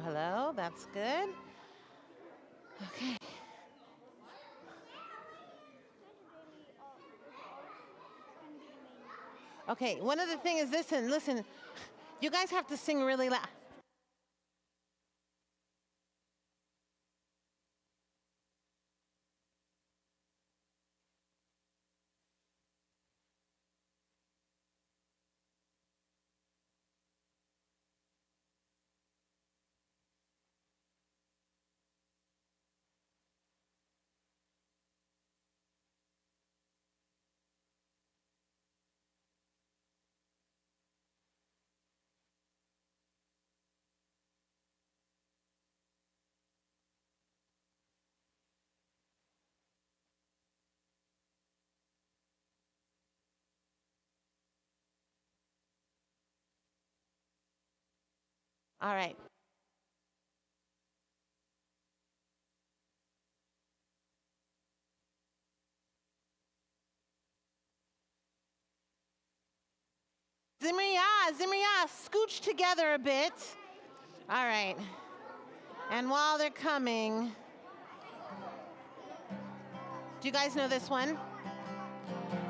hello. That's good. Okay. Okay, one other thing is listen. You guys have to sing really loud. All right. Zimriya, scooch together a bit. All right. And while they're coming, do you guys know this one?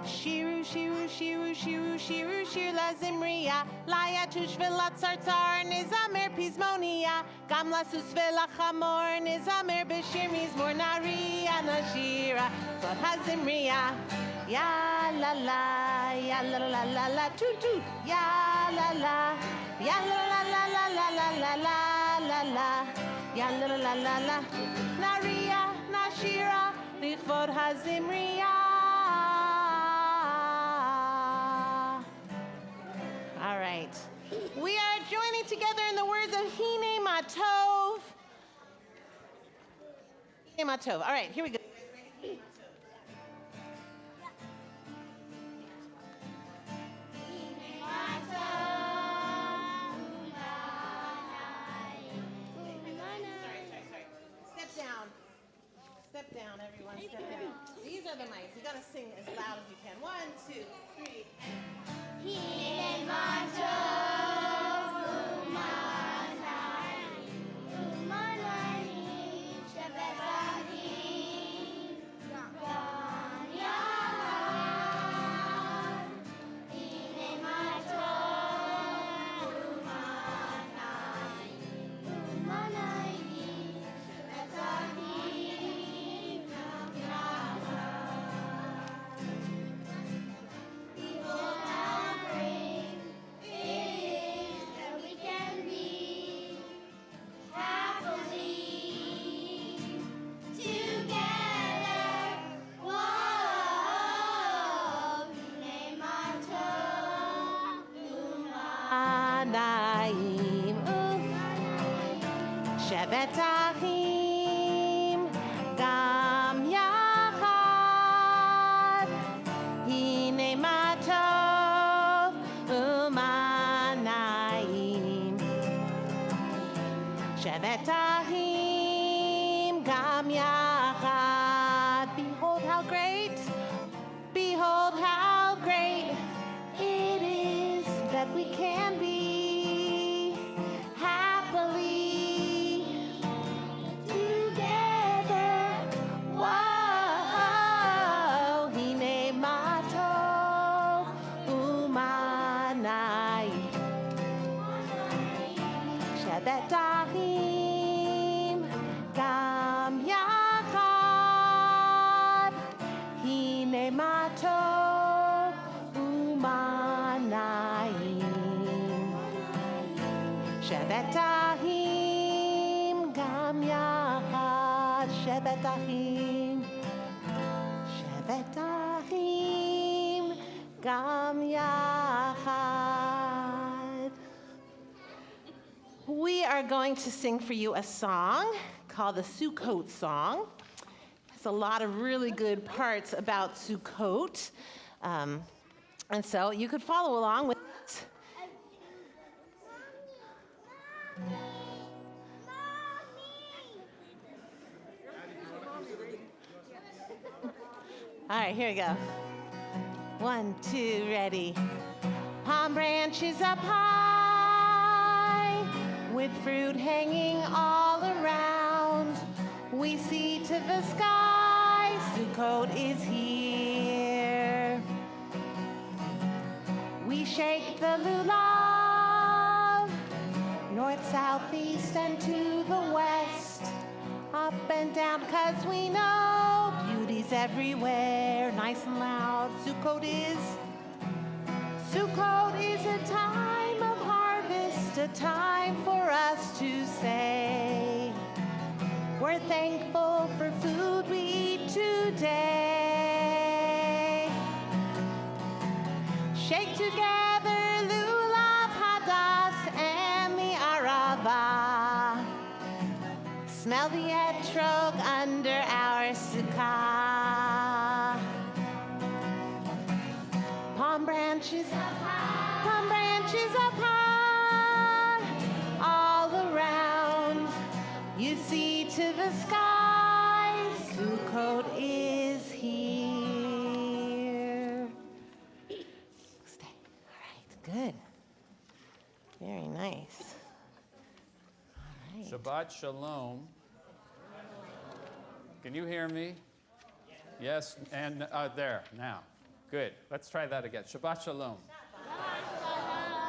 Shiru, shiru, shiru, shiru, shiru, shir la zimriya, la yatush vela tzartzar, nizamer pizmonia, gam la sus vela chamor, nizamer b'shir mizmor nariya nashira, but hazimriya, ya la la, ya la la la la, toot toot, ya la la, ya la la la la la la la la la la, ya la la la la la, nariya nashira, lichvod hazimriya. All right. We are joining together in the words of Hine Matov. Hine Matov. All right, here we go. Step down, everyone. Step down. These are the mics. You got to sing as loud as you can. 1, 2, 3. Hine Matov, Umanai, Shevet Ahim, Gam Yahad. Hine Matov, Umanai, Shevet Ahim, Gam Yahad. Behold how great it is that we can be happily together. Whoa, Hine Matov, Umanayim, Shevet Ahim, Gam Yachad. Hine Matov, Umanayim, Shevet Ahim, Gam Yachad. Behold how great it is that we can be happily together. Whoa, Hine Matov, Umanayim, Shevet Ahim, Gam Yachad. Hine Matov, Umanayim, Shevet Ahim, Gam Yachad. Shevet Ahim, Shevet Ahim, Gam Yachad. We are going to sing for you a song called the Sukkot song. It's a lot of really good parts about Sukkot. And so you could follow along with us. All right, here we go. 1, 2, ready. Palm branches up high, with fruit hanging all around. We see to the sky, Sukkot is here. We shake the lulav, north, south, east, and to the west, up and down, 'cause we know beauty's everywhere, nice and loud. Sukkot is a time of harvest, a time for us to say, we're thankful for food we eat today. Shake together lulav, hadas, and the arava. Smell the etrog under our sukkah. Palm branches up high, all around. You see to the sky, Sukkot is here. Stay. All right, good. Very nice. All right. Shabbat Shalom. Can you hear me? Yes, and there, now. Good. Let's try that again. Shabbat Shalom.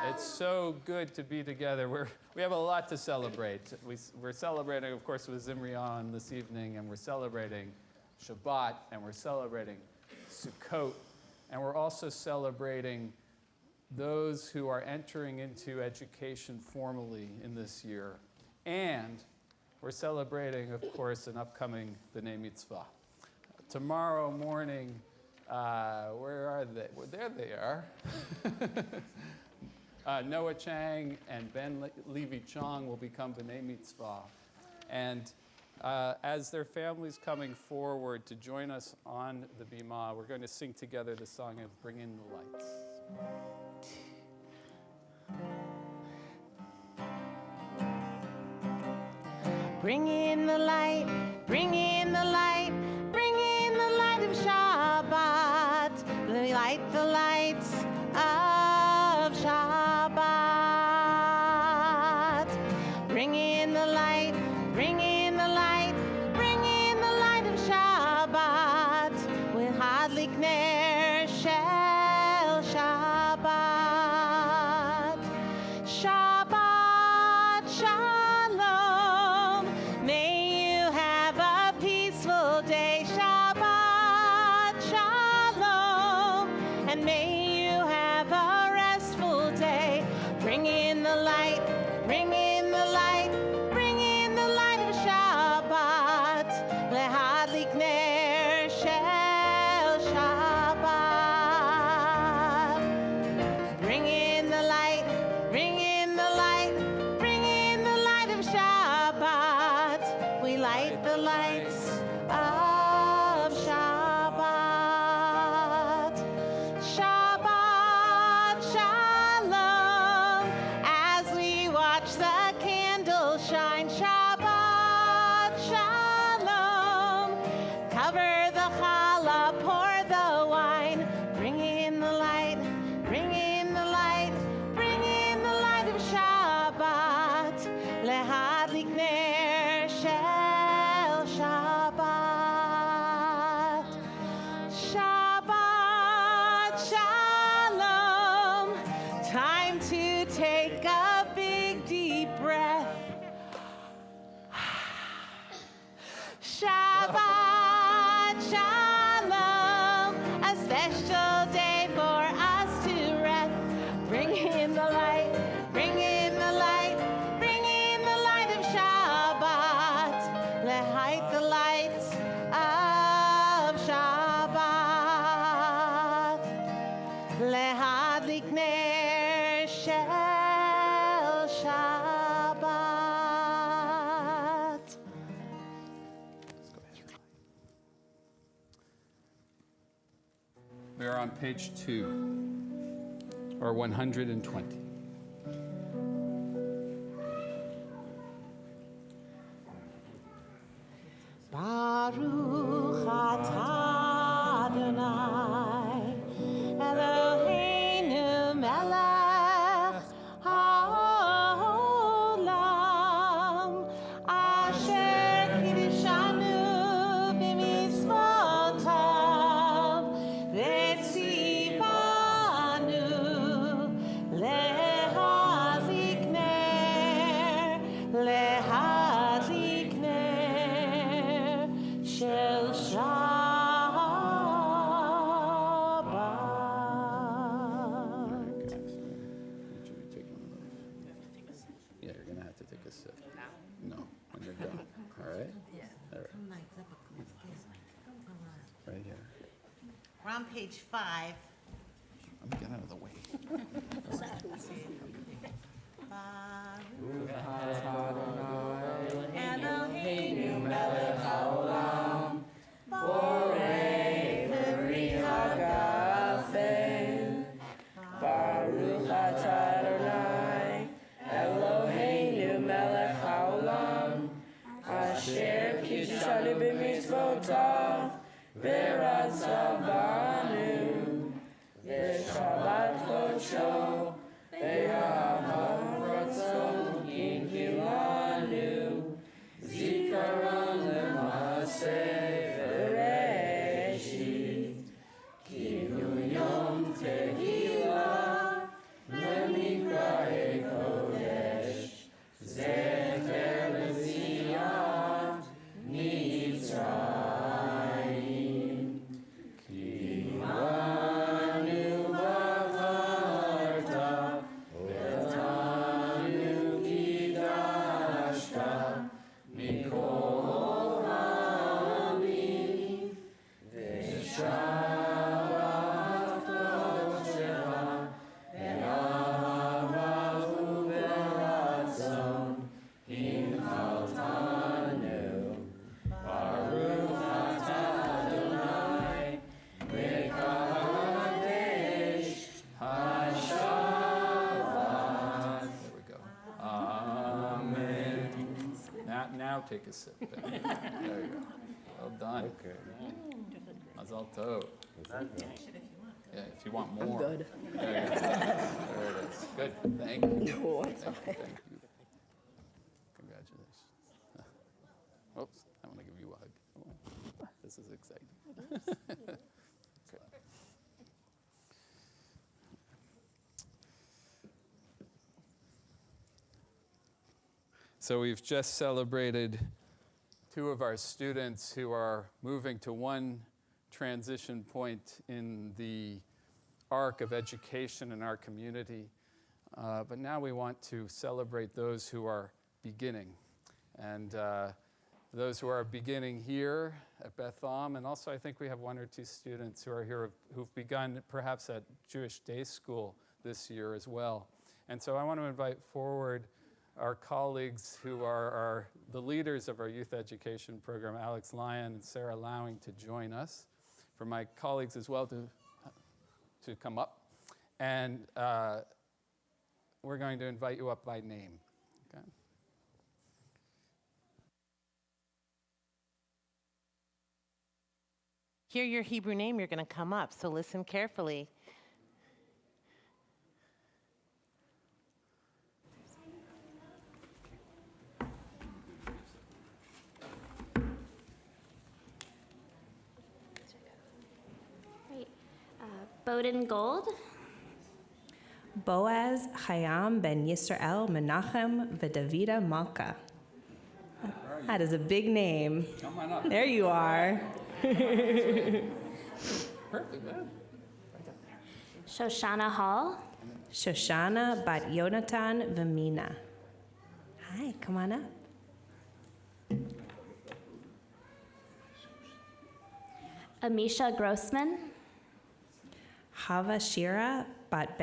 It's so good to be together. We have a lot to celebrate. We're celebrating, of course, with Zimrion this evening, and we're celebrating Shabbat, and we're celebrating Sukkot, and we're also celebrating those who are entering into education formally in this year. And we're celebrating, of course, an upcoming B'nai Mitzvah. Tomorrow morning, where are they? Well, there they are. Noah Chang and Ben Levi Chong will become B'nai Mitzvah. And as their families coming forward to join us on the Bima, we're going to sing together the song of Bring in the Lights. Bring in the light, bring in the light, bring in the light of Shabbat. Light the lights of Shabbat. Bring in the light, bring in the light, bring in the light of Shabbat. With Hadlik Ner Shel Shabbat. Shabbat Shalom. May you have a peaceful day. Shabbat Shalom. And may you have a restful day. Bring in the light, bring in the light, bring in the light of Shabbat. Lehadlik ner shel Shabbat. Bring in the light, bring in the light, bring in the light of Shabbat. We light the lights of Shabbat. Shabbat Shalom. As we watch the candle shine. Shabbat Shalom. Cover the challah, pour the wine. Bring in the light, bring in the light, bring in the light of Shabbat. Lehadlik ner shel Shabbat. Shabbat Shalom. Time to take a big deep breath. Shabbat Shalom. A special day for us to rest. Bring in the light, bring in the light, bring in the light of Shabbat. Light the lights of Shabbat. Lehadlik ner shel Shabbat. We are on page 2, or 120. Baruch atah Adonai, Eloheinu melech haolam. asher kiddushanu b'mitzvotav v'tzivanu lehadlik ner shel Shabbat. Should we take one of those? Yeah, you're going to have to take a sip. No, when you're done. All right? All right. Right here. We're on page 5. Let me get out of the way. Eloheinu melech haolam, borei peri hagafen, Baruch atah Adonai, Eloheinu melech haolam, asher kiddushanu b'mitzvotav, v'ratzah banu, v'shabbat kodsho, v'ahavat ratzon yinkilanu, zikaron l'maaseh v'reshit, kinu yom tehillah, lemikrae kodesh, zecher l'tziat Mitzrayim, kimanu bavarta, v'tanu kidashta, mikol ha'amim, v'shabbat kodshecha, v'ahavu v'ratzon, himchaltanu, Baruch atah Adonai, mekadesh ha-Shabbat. There we go. Amen. Now take a sip. Ben. There you go. Well done. Okay. Mazal tov. Yeah, if you want more. There you go. There it is. Good. Thank you. Thank you. Thank you. Congratulations. Oops, I want to give you a hug. Come on. This is exciting. Okay. So we've just celebrated 2 of our students who are moving to one transition point in the arc of education in our community. But now we want to celebrate those who are beginning. And those who are beginning here at Beth Am, and also I think we have 1 or 2 students who are here who've begun perhaps at Jewish Day School this year as well. And so I want to invite forward our colleagues who are the leaders of our youth education program, Alex Lyon and Sarah Lowing, to join us. For my colleagues as well to come up. And we're going to invite you up by name. Okay? Hear your Hebrew name, you're going to come up, so listen carefully. Bowden Gold, Boaz Hayam ben Yisrael Menachem v'Davida Malka. That is a big name. Come on up. There you are. Perfect, man. Shoshana Hall, Shoshana bat Yonatan v'Mina. Hi, come on up. Amisha Grossman, Hava Shira bat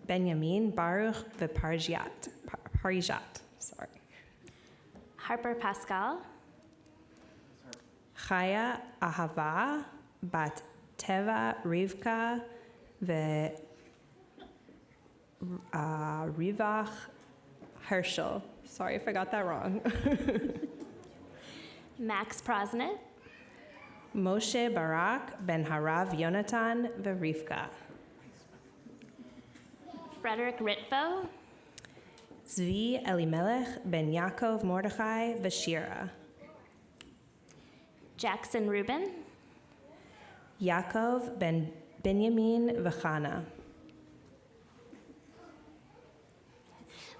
Benjamin Baruch v'Parijat. Sorry. Harper Pascal, Chaya Ahava bat Teva Rivka Rivach Herschel. Sorry if I got that wrong. Max Prosnit, Moshe Barak ben Harav Yonatan v'Rivka. Frederick Ritvo, Zvi Elimelech ben Yaakov Mordechai v'Shira. Jackson Rubin, Yaakov ben Benjamin v'Chana.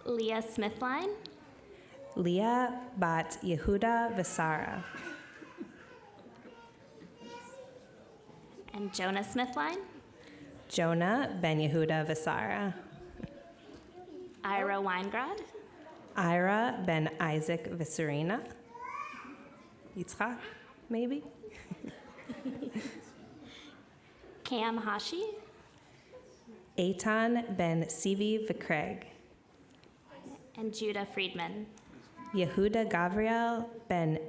Leah Smithline, Leah bat Yehuda v'Sara. and Jonah Smithline, Jonah ben Yehuda v'Sara. Ira Weingrod, Ira ben Isaac v'Serena. Yitzchak, maybe? Cam Hashi, Eitan ben Sivi v'Craig. and Judah Friedman. Yehuda Gavriel ben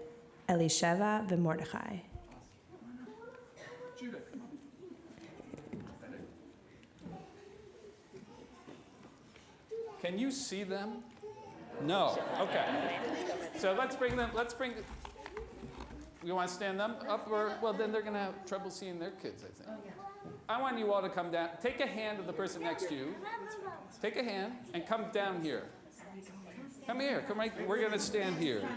Elisheva v'Mordechai. Can you see them? No. Okay. So let's bring them. You want to stand them up, or well, then they're going to have trouble seeing their kids, I think. I want you all to come down. Take a hand of the person next to you. Take a hand and come down here. Come here. Come right. We're going to stand here.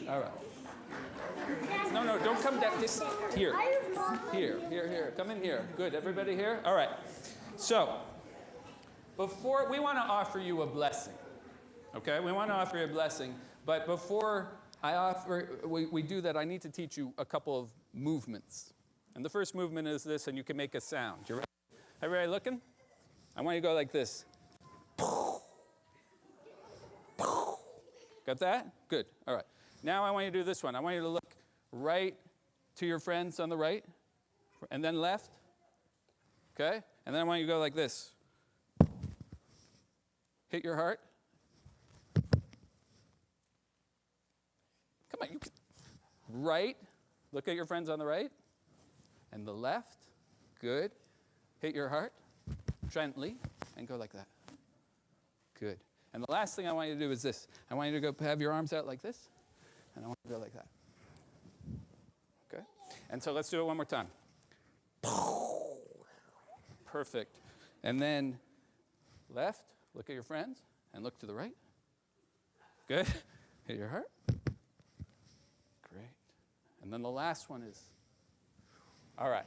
All right. No, don't come down. Just here. Here. Come in here. Good. Everybody here? All right. So, before, we want to offer you a blessing. Okay? We want to offer you a blessing. But before we do that, I need to teach you a couple of movements. And the first movement is this, and you can make a sound. You ready? Everybody looking? I want you to go like this. Got that? Good. All right. Now I want you to do this one. I want you to look right to your friends on the right, and then left. Okay? And then I want you to go like this. Hit your heart. Come on, you can. Right. Look at your friends on the right. And the left. Good. Hit your heart gently and go like that. Good. And the last thing I want you to do is this. I want you to go have your arms out like this. And I want you to go like that. Okay? And so let's do it one more time. Perfect. And then left. Look at your friends and look to the right. Good. Hit your heart. Great. And then the last one is, all right.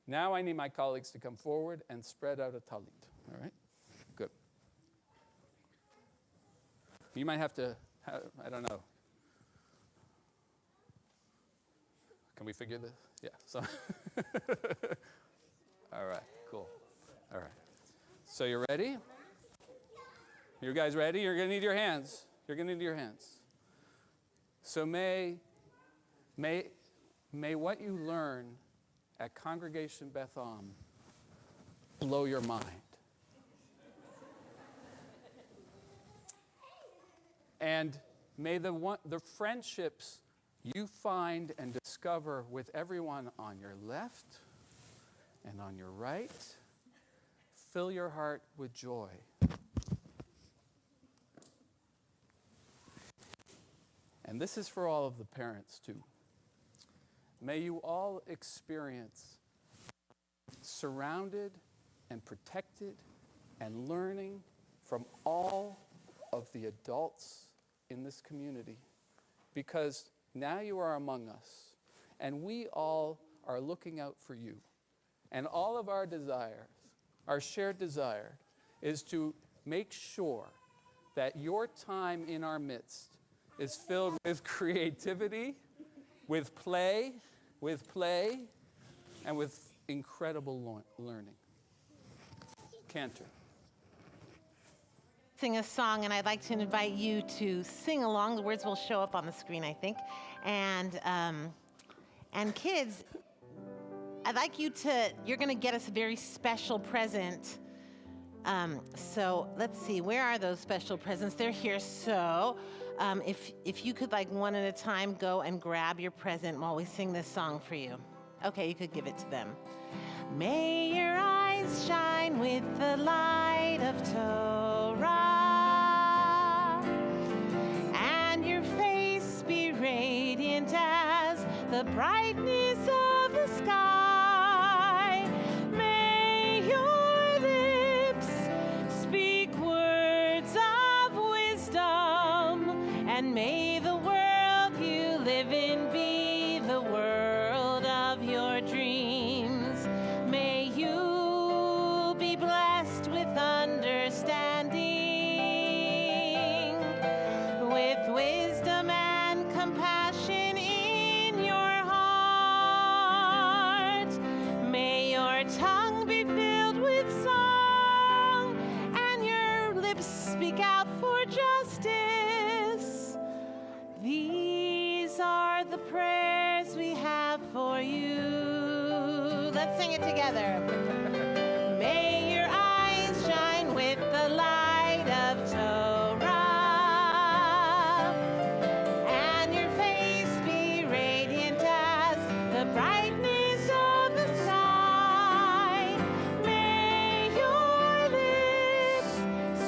Now I need my colleagues to come forward and spread out a talit. All right? Good. You might have to, I don't know. Can we figure this? Yeah. So. All right. Cool. All right. So you ready? You guys ready? You're going to need your hands. You're going to need your hands. So may what you learn at Congregation Beth Am blow your mind. And may the friendships you find and discover with everyone on your left and on your right fill your heart with joy. And this is for all of the parents, too. May you all experience surrounded and protected and learning from all of the adults in this community. Because now you are among us, and we all are looking out for you. And all of our desires, our shared desire, is to make sure that your time in our midst is filled with creativity, with play, and with incredible learning. Cantor. Sing a song, and I'd like to invite you to sing along. The words will show up on the screen, I think. And kids, I'd like you to, you're going to get us a very special present. So let's see, where are those special presents? They're here. So if you could, like, one at a time, go and grab your present while we sing this song for you. Okay, you could give it to them. May your eyes shine with the light of Torah, and your face be radiant as the brightness of the sky. May your lips speak words May the world you live in be the world of your dreams. May you be blessed with understanding, with wisdom and compassion in your heart. May your tongue be filled with song and your lips speak out for justice. These are the prayers we have for you. Let's sing it together. May your eyes shine with the light of Torah, and your face be radiant as the brightness of the sky. May your lips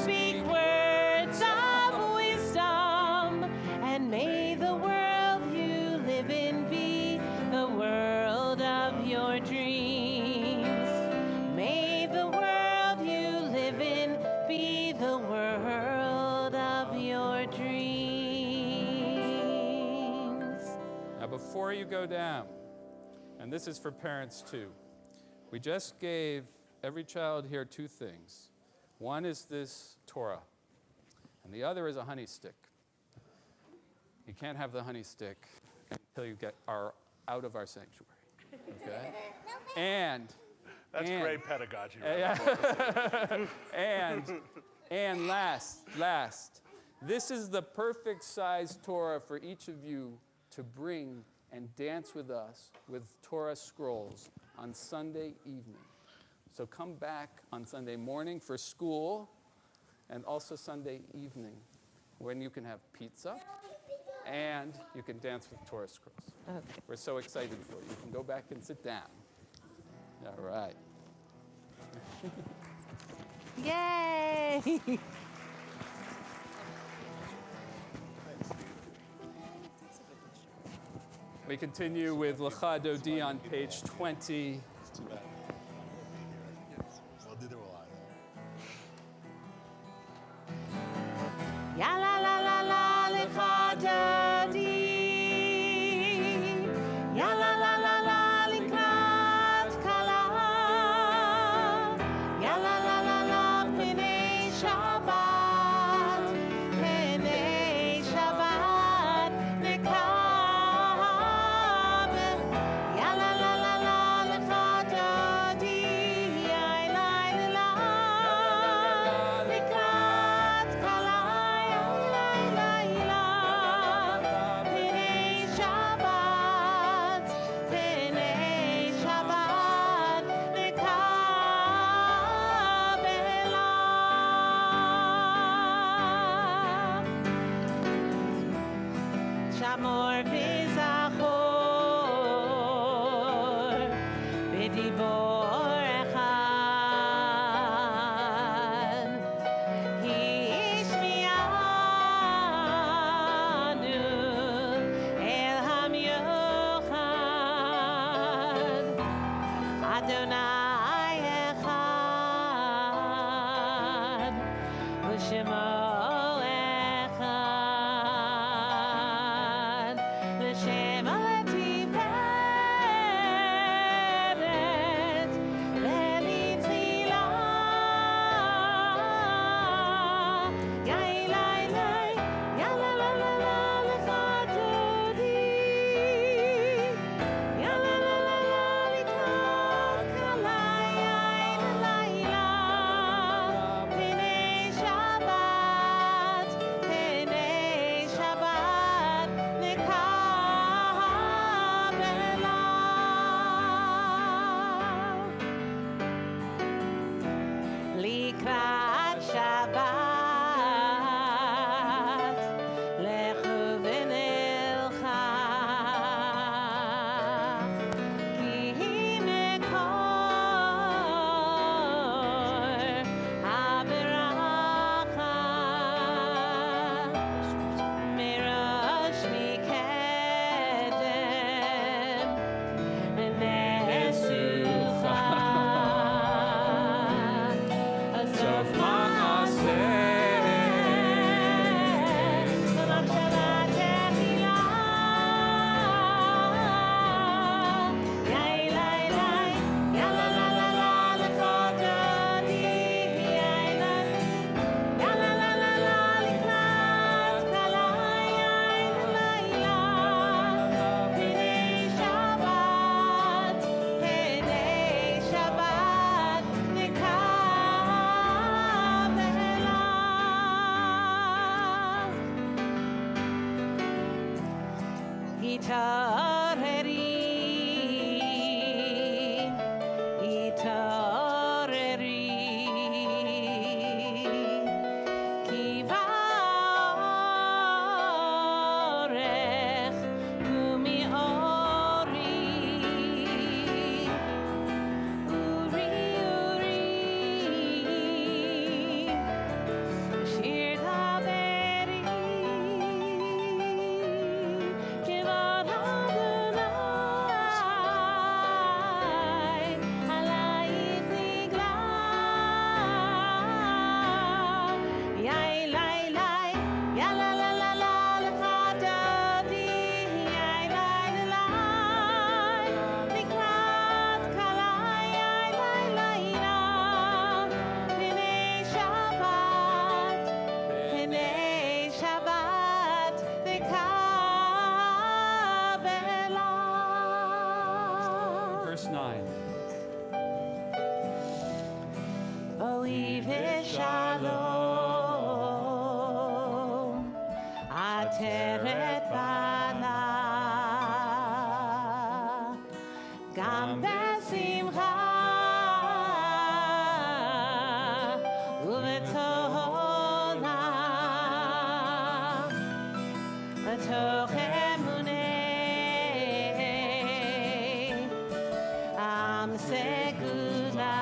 speak words of wisdom, and may the world you live in be the world of your dreams. May the world you live in be the world of your dreams. Now, before you go down, and this is for parents too, we just gave every child here two things. One is this Torah, and the other is a honey stick. You can't have the honey stick until you are out of our sanctuary. Okay? That's and- great pedagogy. Right? And last, this is the perfect size Torah for each of you to bring and dance with us with Torah scrolls on Sunday evening. So come back on Sunday morning for school, and also Sunday evening when you can have pizza and you can dance with Torah scrolls. Okay. We're so excited for you. You can go back and sit down. All right. Yay! We continue with Lecha Dodi on page 20. It's too bad. We'll do the live. Ya la la la la lecha dodi. Ya la la la la likrat kala. Ya la la la la penei Shabbat. Penei Shabbat nekab. Ya la la la la lecha dodi. Ay la la la likrat kala. Shamor v'zachor b'dibor echad hishmianu el hamyochad Adonai echad u'shemo echad l'shem hatiferet Verse 9. Shalom, Ateret Bala, Gam Besimcha, Uvetohola, Vetoch Emunei, Am Segula.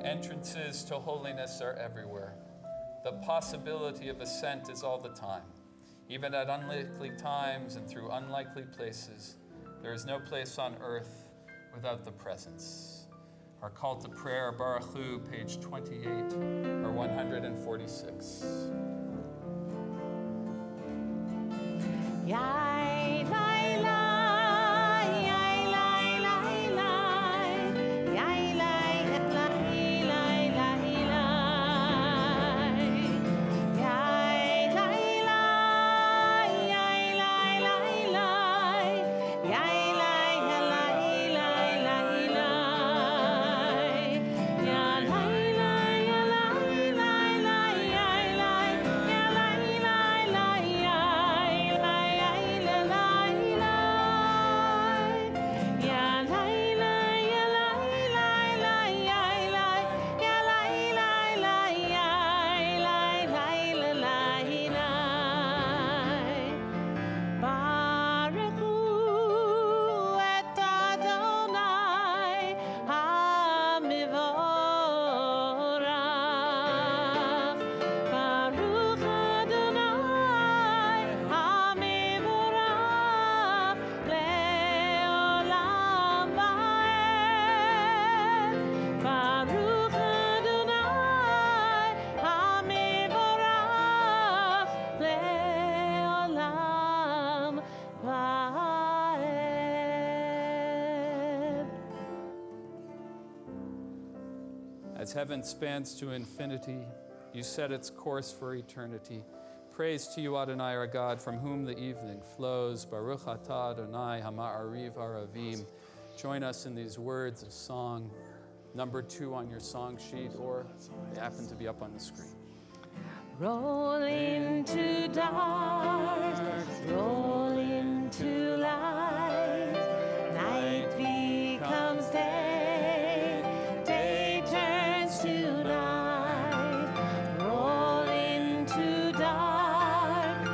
Entrances to holiness are everywhere. The possibility of ascent is all the time. Even at unlikely times and through unlikely places, there is no place on earth without the presence. Our call to prayer, Baruch Hu, page 28 or 146. Yai, lai, lai, yai, lai, lai, lai, yai, lai, et lai, lai, lai, lai, yai, lai, lai, yai, lai, lai, lai, yai, lai, lai, lai, lai, lai, ya, lai, lai, ya, lai, lai, lai, yai, lai, ya, lai, lai, lai, yai, lai. As heaven spans to infinity, you set its course for eternity. Praise to you, Adonai, our God, from whom the evening flows. Baruch atah Adonai hama'ariv haravim. Join us in these words of song, number 2 on your song sheet, or they happen to be up on the screen. Roll into dark, roll into light, night becomes day, day turns to night. Roll into dark,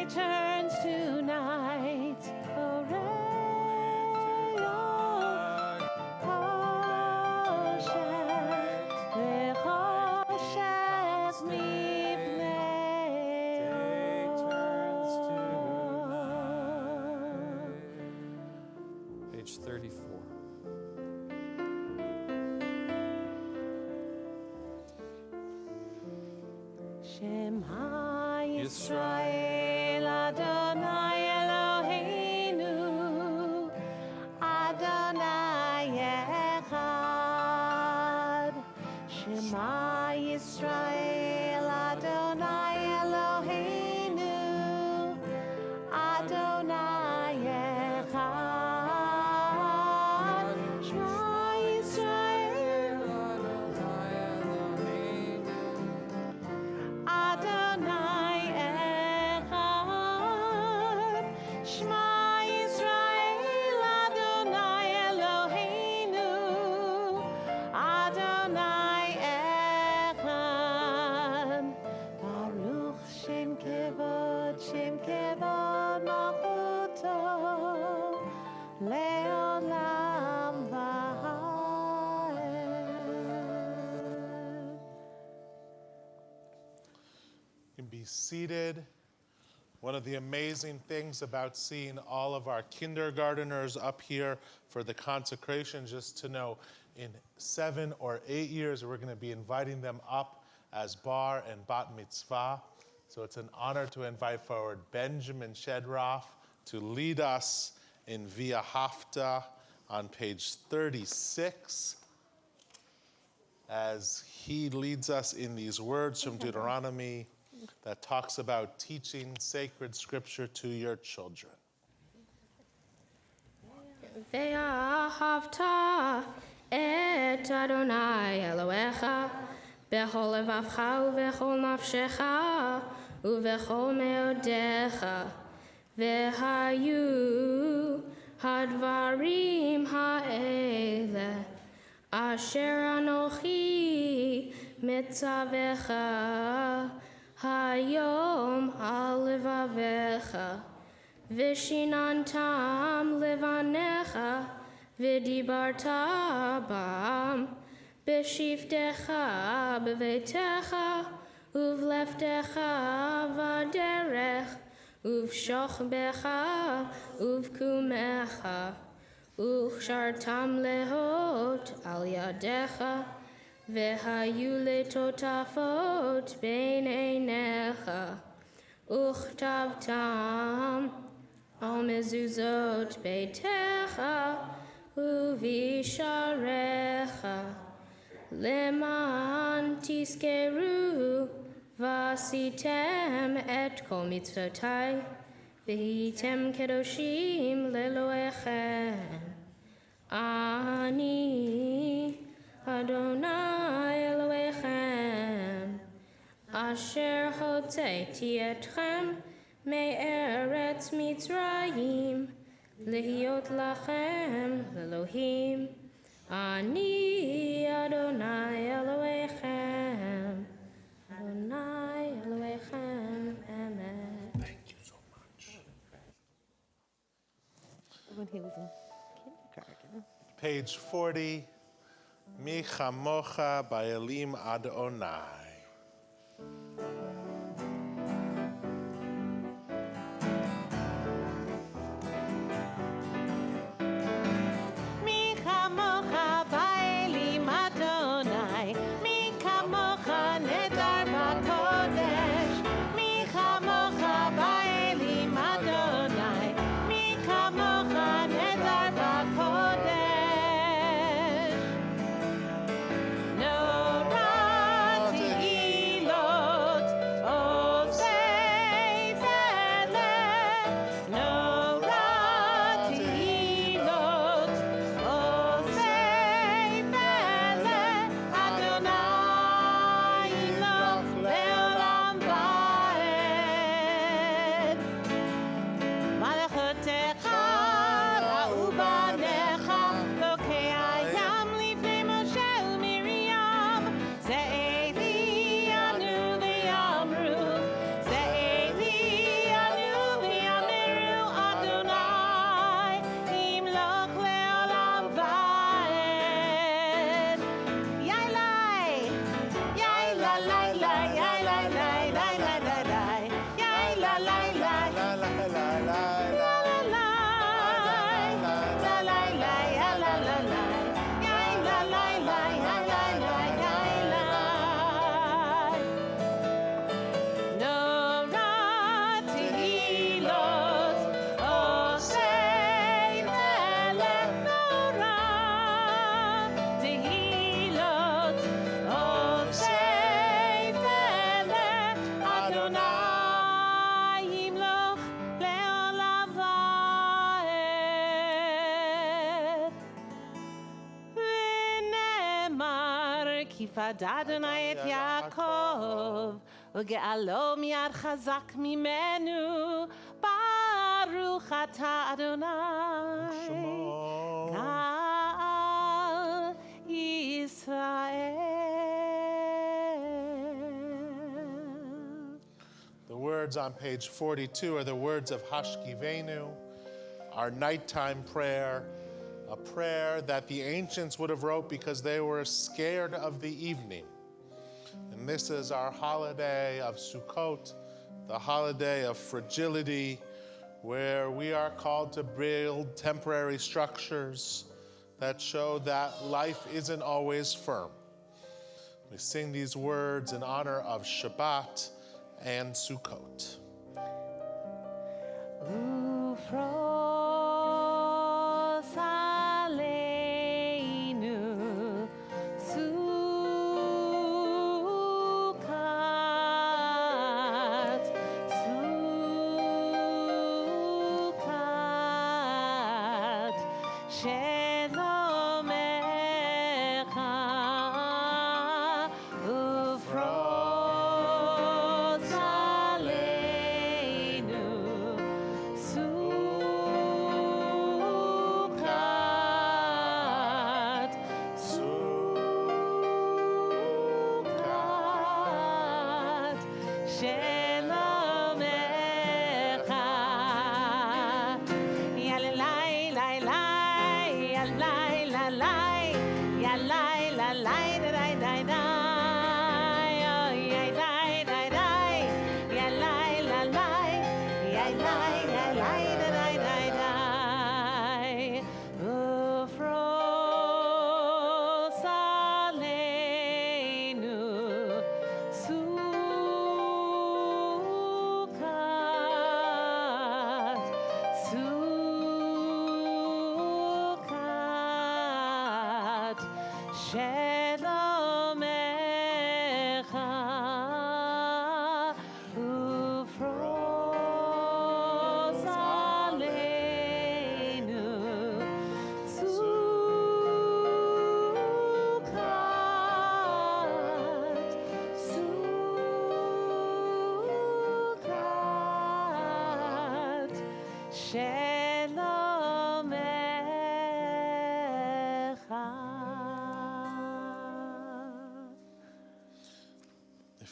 day turns to night. Page 34. Shema Yisrael Adonai Eloheinu Adonai Echad. Shema Yisrael Adonai Eloheinu Adonai Echad. Shema Yisrael Adonai Echad. Shema Yisrael Adonai Eloheinu Adonai Echad. Baruch Shem Kevod Malchuto Leolam Va'ed. You can be seated. One of the amazing things about seeing all of our kindergarteners up here for the consecration, just to know in 7 or 8 years, we're going to be inviting them up as bar and bat mitzvah. So it's an honor to invite forward Benjamin Shedroff to lead us in Via Hafta on page 36 as he leads us in these words from Deuteronomy that talks about teaching sacred scripture to your children. ואהבת את אדוני אלוהיך בכל לבבך ובכל נפשך ובכל מאודיך. והיו הדברים האלה אשר אנוכי מצווך היום על לבביך. ושיננתם לבניך ודיברת בם בשבתך בביתך ובלבדך בדרך ובשוכבך ובקומך וקשרתם להות על ידיך והיו לטוטפות בין עיניך וכתבתם על מזוזות ביתך ובשעריך למען תזכרו ועשיתם את כל מצוותי והייתם קדושים לאלוהיכם. אני אדוני אלוהיכם אשר הוצאתי אתכם מארץ מצרים להיות לכם לאלוהים. אני אדוני אלוהיכם. אדוני אלוהיכם אמת. Thank you so much. When he was in kindergarten. Page 40, Mi chamocha ba'elim Adonai. Mi chamocha ba'elim Adonai, mi chamocha nedar b'kodesh. Mi chamocha ba'elim Adonai, mi chamocha nedar b'kodesh. No rati כיפת אדוני את יעקב, וגאלו מיד חזק ממנו, ברוך אתה אדוני, גאל ישראל. The words on page 42 are the words of Hashkivenu, our nighttime prayer, a prayer that the ancients would have wrote because they were scared of the evening. And this is our holiday of Sukkot, the holiday of fragility, where we are called to build temporary structures that show that life isn't always firm. We sing these words in honor of Shabbat and Sukkot.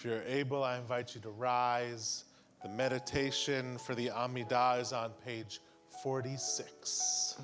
If you're able, I invite you to rise. The meditation for the Amidah is on page 46.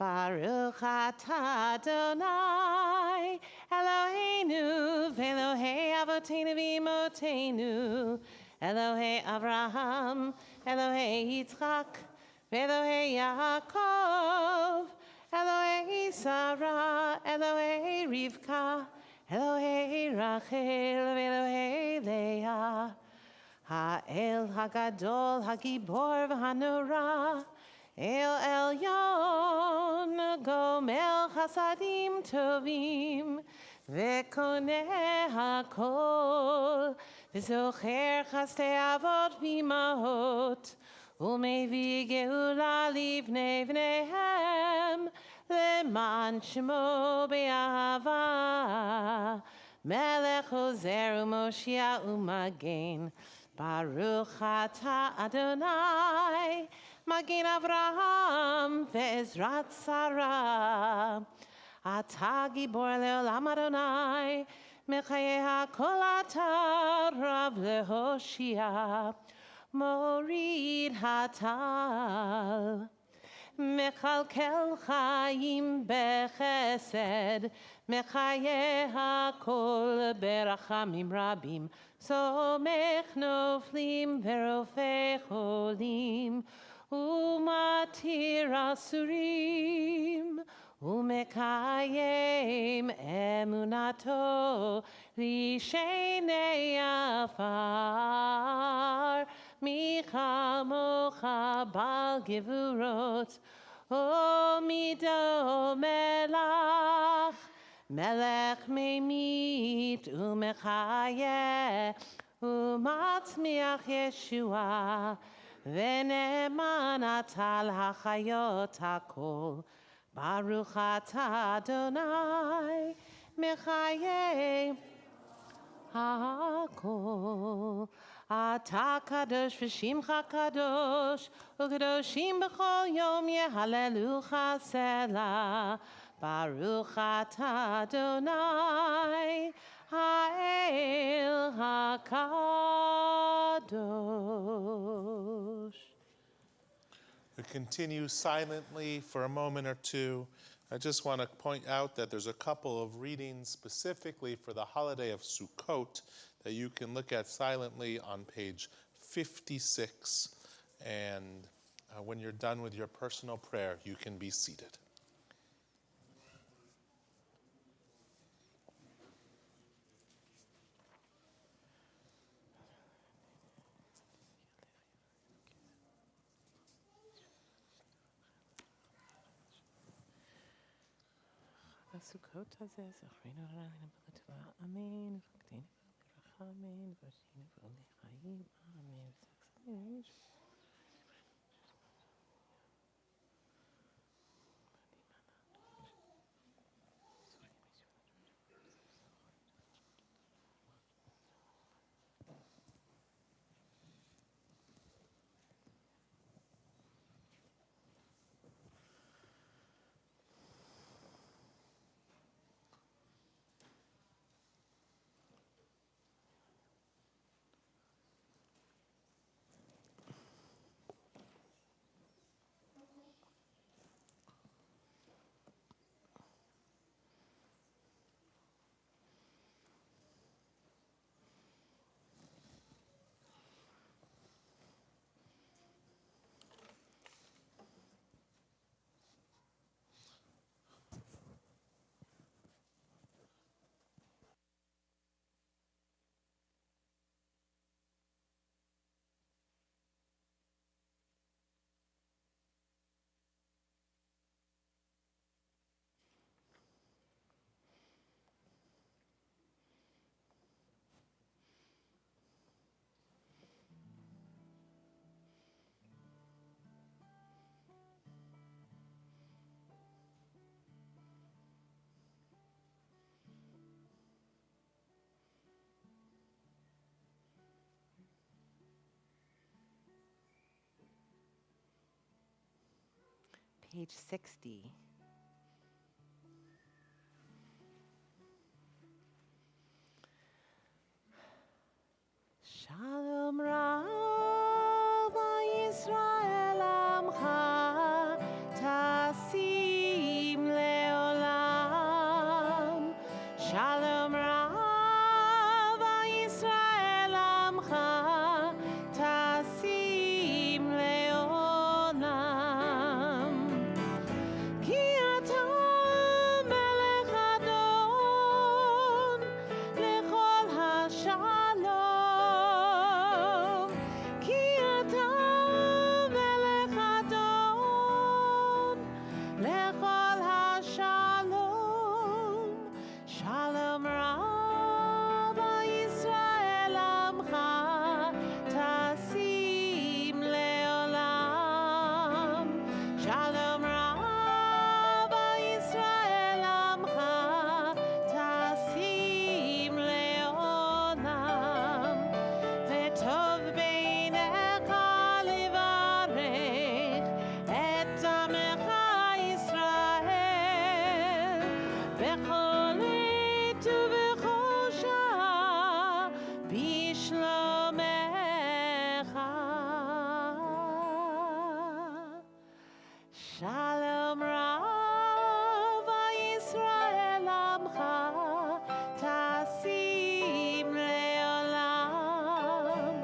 Baruch atah Adonai, Eloheinu, v'Elohei Avoteinu v'Imotenu, Elohei Avraham, Elohei Yitzchak, v'Elohei Yaakov, Elohei Sarah, Elohei Rivka, Elohei Rachel, v'Elohei Leah, Ha'el Hagadol, Hagibor v'Hanora, El Elyon, Gomel Chasadim Tovim, Vekoneh Hakol, V'zocher Chastei Avot V'imahot, Umevi Geula Livnei V'neihem, Leman Shemo Be'ahava, Melech Ozer U'Moshiach U'Magen, Baruch atah Adonai, Magen Avraham ve'ezrat Sarah. Atah gibor le'olam Adonai, mechayei hakol atah rav lehoshia, morid hatal. Mechalkel chaim bechesed, mechayeh hakol berachamim rabim, somech noflim verofei cholim, umatir asurim, umekayem emunato rishenei afar, michamocha bal gevurot, o mido melach, melech memit umechayeh, umatzmiach Yeshua, v'ne'eman atal hachayot hakol, Baruch atah Adonai, mechayeh hakol. Atah kadosh v'shimcha kadosh, u'kadoshim b'chol yom yehalelucha selah. Baruch atah Adonai, ha'el hakadosh. We continue silently for a moment or two. I just want to point out that there's a couple of readings specifically for the holiday of Sukkot that you can look at silently on page 56. And when you're done with your personal prayer, you can be seated. Sukkot hazeh zachreinu Adonai b'latova. Amen. V'chakteinu v'rachamim v'ashinu v'olei chayim. Amen. Page 60. Shalom Rav Yisrael Amcha Tasi Bishlomecha. Shalom Rav Yisrael Amcha Tasim Leolam.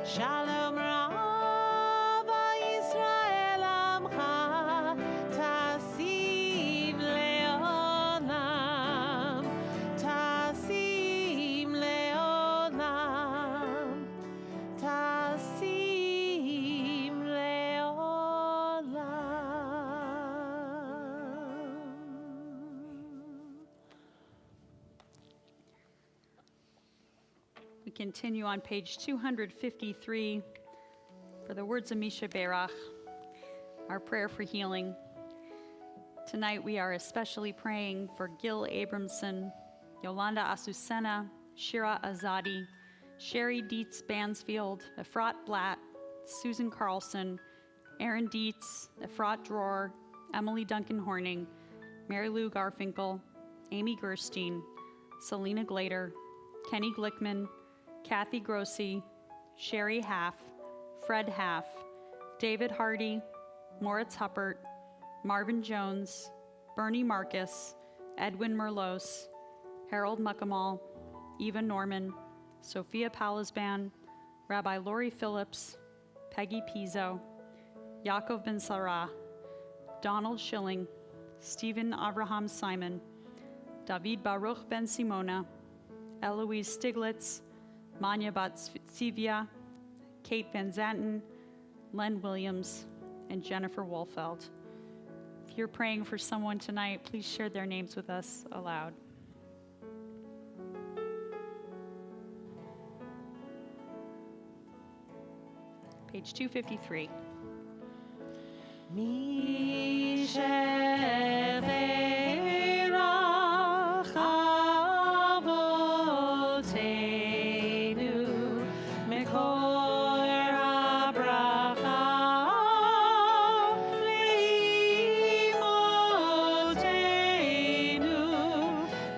Shalom Rav Yisrael Amcha Tasim Leolam. Tasim Leolam. Tasim Leolam. We continue on page 253 for the words of Misha Berach, our prayer for healing. Tonight we are especially praying for Gil Abramson, Yolanda Asusena, Shira Azadi, Sherry Dietz Bansfield, Efrat Blatt, Susan Carlson, Aaron Dietz, Efrat Dror, Emily Duncan Horning, Mary Lou Garfinkel, Amy Gerstein, Selena Glader, Kenny Glickman, Kathy Grossi, Sherry Half, Fred Half, David Hardy, Moritz Huppert, Marvin Jones, Bernie Marcus, Edwin Merlos, Harold Muckamal, Eva Norman, Sophia Palasban, Rabbi Lori Phillips, Peggy Pizzo, Yaakov Ben Sarah, Donald Schilling, Stephen Abraham Simon, David Baruch Ben Simona, Eloise Stiglitz, Manya Batsivia, Kate Van Zanten, Len Williams, and Jennifer Wolfeld. If you're praying for someone tonight, please share their names with us aloud. Page 253.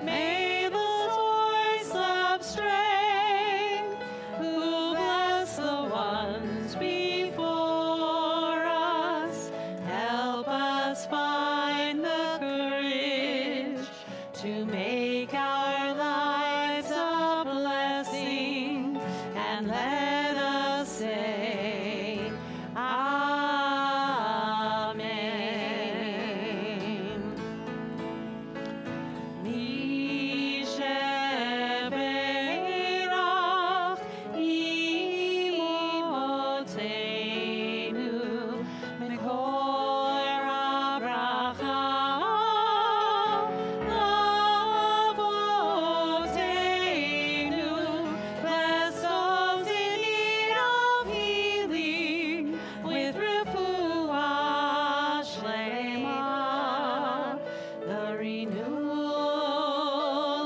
May the source of strength, who bless the ones before us, help us find the courage to make our lives a blessing, and let us say, Amen. Mishe Berach Imotenu Mekor HaBracha Avotenu. Bless those in need of healing with refuah shlema, the renewal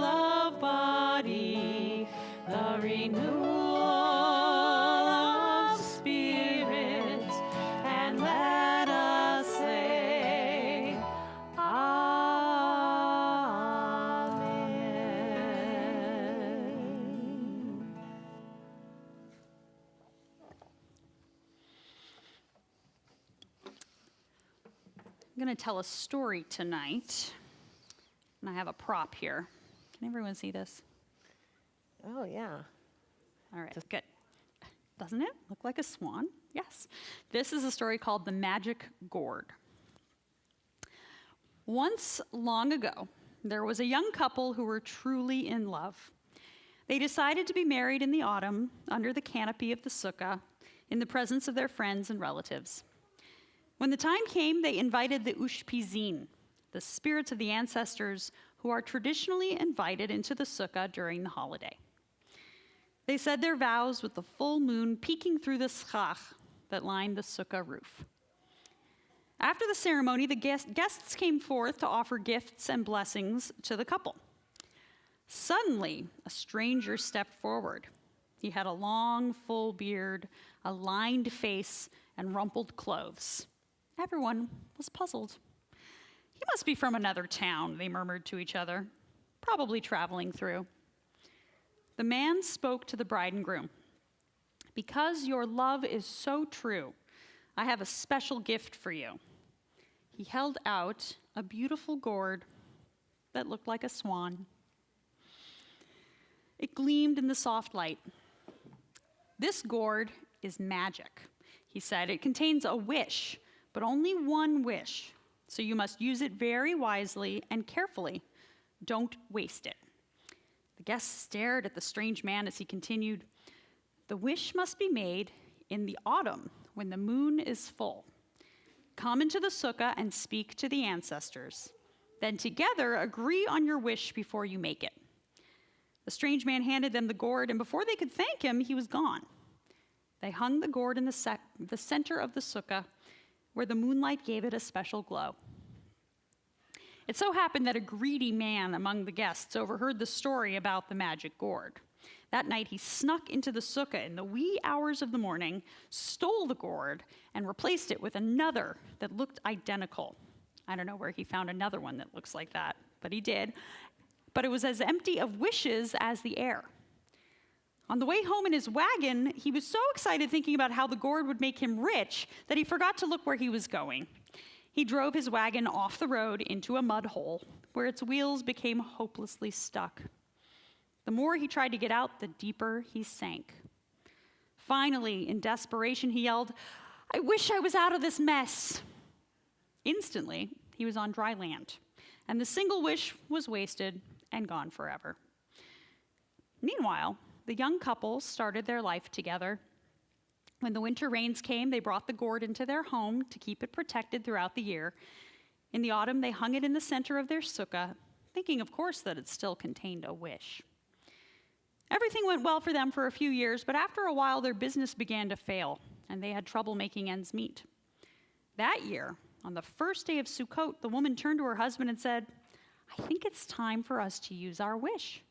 of body, the renewal of spirit, and let us say, Amen. I'm going to tell a story tonight, and I have a prop here. Can everyone see this? Oh, yeah. All right, good. Doesn't it look like a swan? Yes. This is a story called The Magic Gourd. Once, long ago, there was a young couple who were truly in love. They decided to be married in the autumn under the canopy of the sukkah in the presence of their friends and relatives. When the time came, they invited the Ushpizin, the spirits of the ancestors who are traditionally invited into the sukkah during the holiday. They said their vows with the full moon peeking through the schach that lined the sukkah roof. After the ceremony, the guests came forth to offer gifts and blessings to the couple. Suddenly, a stranger stepped forward. He had a long, full beard, a lined face, and rumpled clothes. Everyone was puzzled. He must be from another town, they murmured to each other, probably traveling through. the man spoke to the bride and groom. "Because your love is so true, I have a special gift for you." He held out a beautiful gourd that looked like a swan. It gleamed in the soft light. "This gourd is magic," he said. "It contains a wish, but only one wish. So you must use it very wisely and carefully. Don't waste it." The guests stared at the strange man as he continued, "The wish must be made in the autumn when the moon is full. Come into the sukkah and speak to the ancestors. Then together agree on your wish before you make it." The strange man handed them the gourd, and before they could thank him, he was gone. They hung the gourd in the center of the sukkah, where the moonlight gave it a special glow. It so happened that a greedy man among the guests overheard the story about the magic gourd. That night, he snuck into the sukkah in the wee hours of the morning, stole the gourd, and replaced it with another that looked identical. I don't know where he found another one that looks like that, but he did. But it was as empty of wishes as the air. On the way home in his wagon, he was so excited thinking about how the gourd would make him rich that he forgot to look where he was going. He drove his wagon off the road into a mud hole, where its wheels became hopelessly stuck. The more he tried to get out, the deeper he sank. Finally, in desperation, he yelled, "I wish I was out of this mess." Instantly, he was on dry land, and the single wish was wasted and gone forever. Meanwhile, the young couple started their life together. When the winter rains came, they brought the gourd into their home to keep it protected throughout the year. In the autumn, they hung it in the center of their sukkah, thinking, of course, that it still contained a wish. Everything went well for them for a few years, but after a while, their business began to fail, and they had trouble making ends meet. That year, on the first day of Sukkot, the woman turned to her husband and said, "I think it's time for us to use our wish.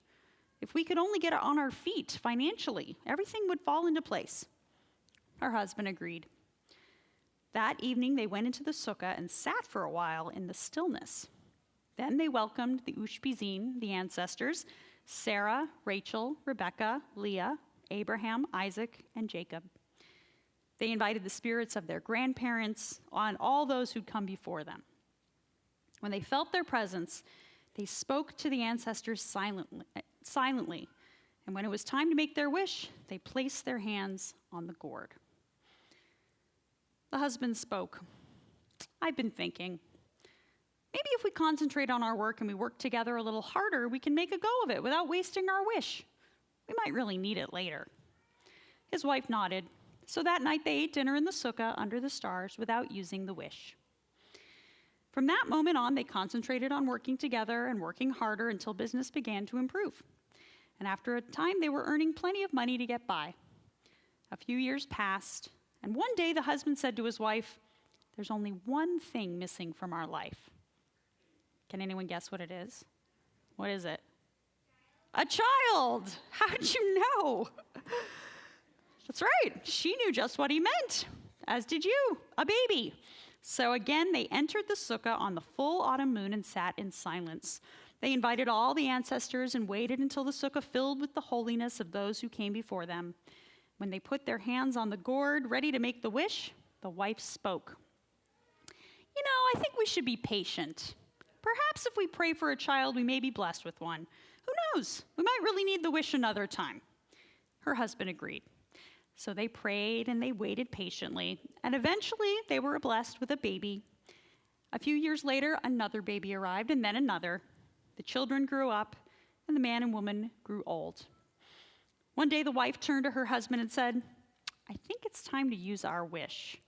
If we could only get on our feet financially, everything would fall into place." Her husband agreed. That evening, they went into the sukkah and sat for a while in the stillness. Then they welcomed the Ushpizin, the ancestors, Sarah, Rachel, Rebecca, Leah, Abraham, Isaac, and Jacob. They invited the spirits of their grandparents and all those who'd come before them. When they felt their presence, they spoke to the ancestors silently, and when it was time to make their wish, they placed their hands on the gourd. The husband spoke. "I've been thinking, maybe if we concentrate on our work and we work together a little harder, we can make a go of it without wasting our wish. We might really need it later." His wife nodded. So that night they ate dinner in the sukkah under the stars without using the wish. From that moment on, they concentrated on working together and working harder until business began to improve. And after a time, they were earning plenty of money to get by. A few years passed, and one day the husband said to his wife, "There's only one thing missing from our life." Can anyone guess what it is? What is it? A child! How did you know? That's right, she knew just what he meant, as did you, a baby. So again, they entered the sukkah on the full autumn moon and sat in silence. They invited all the ancestors and waited until the sukkah filled with the holiness of those who came before them. When they put their hands on the gourd, ready to make the wish, the wife spoke. "You know, I think we should be patient. Perhaps if we pray for a child, we may be blessed with one. Who knows? We might really need the wish another time." Her husband agreed. So they prayed and they waited patiently, and eventually they were blessed with a baby. A few years later, another baby arrived, and then another. The children grew up, and the man and woman grew old. One day, the wife turned to her husband and said, "I think it's time to use our wish."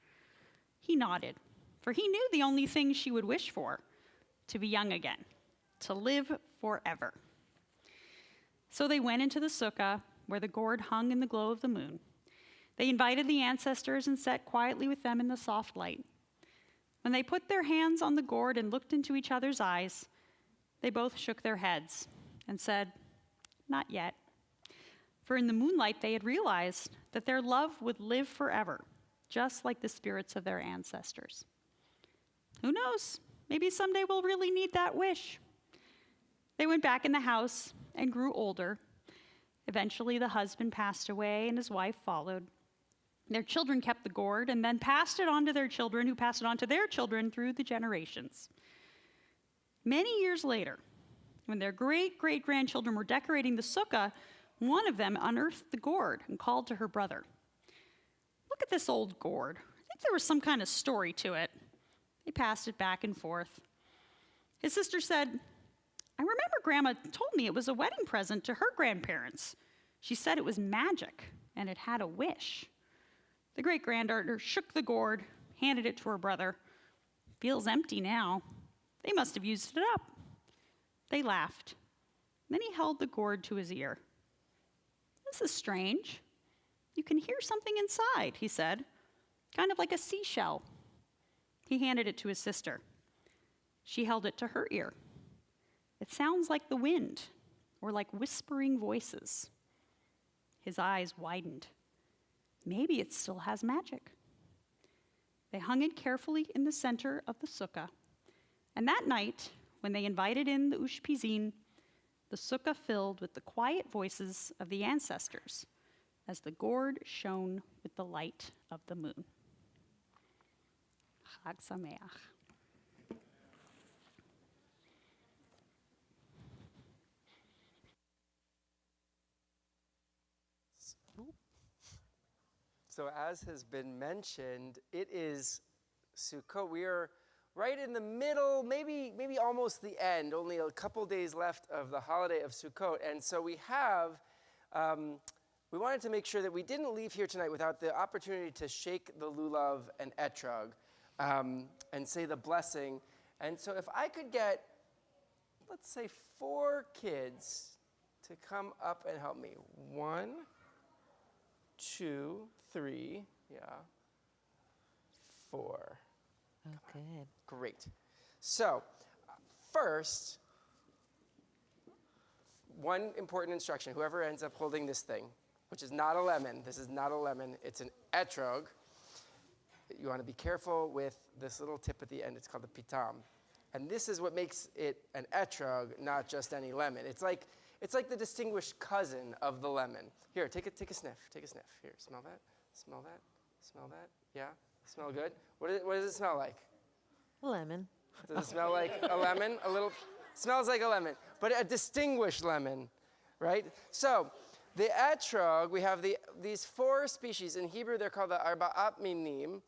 He nodded, for he knew the only thing she would wish for, to be young again, to live forever. So they went into the sukkah, where the gourd hung in the glow of the moon. They invited the ancestors and sat quietly with them in the soft light. When they put their hands on the gourd and looked into each other's eyes, they both shook their heads and said, "Not yet." For in the moonlight, they had realized that their love would live forever, just like the spirits of their ancestors. Who knows? Maybe someday we'll really need that wish. They went back in the house and grew older. Eventually, the husband passed away and his wife followed. Their children kept the gourd and then passed it on to their children, who passed it on to their children through the generations. Many years later, when their great-great-grandchildren were decorating the sukkah, one of them unearthed the gourd and called to her brother, "Look at this old gourd. I think there was some kind of story to it." They passed it back and forth. His sister said, "I remember Grandma told me it was a wedding present to her grandparents. She said it was magic and it had a wish." The great-granddaughter shook the gourd, handed it to her brother. "Feels empty now. They must have used it up." They laughed. Then he held the gourd to his ear. "This is strange. You can hear something inside," he said, "kind of like a seashell." He handed it to his sister. She held it to her ear. "It sounds like the wind, or like whispering voices." His eyes widened. Maybe it still has magic. They hung it carefully in the center of the sukkah. And that night, when they invited in the ushpizin, the sukkah filled with the quiet voices of the ancestors as the gourd shone with the light of the moon. Chag Sameach. So as has been mentioned, it is Sukkot. We are right in the middle, maybe almost the end, only a couple days left of the holiday of Sukkot. And so we wanted to make sure that we didn't leave here tonight without the opportunity to shake the lulav and etrog and say the blessing. And so if I could get, let's say, 4 kids to come up and help me. 1, 2, 3, 4. Oh, good. Great. So, first, one important instruction. Whoever ends up holding this thing, which is not a lemon, this is not a lemon, it's an etrog. You want to be careful with this little tip at the end. It's called the pitam. And this is what makes it an etrog, not just any lemon. It's like the distinguished cousin of the lemon. Here, take a sniff. Take a sniff. Here, smell that. Smell that. Smell that. Yeah? Smell good? What does it smell like? Lemon. Does it smell like a lemon? A little, smells like a lemon, but a distinguished lemon, right? So, the etrog, we have these 4 species. In Hebrew, they're called the arba'at minim,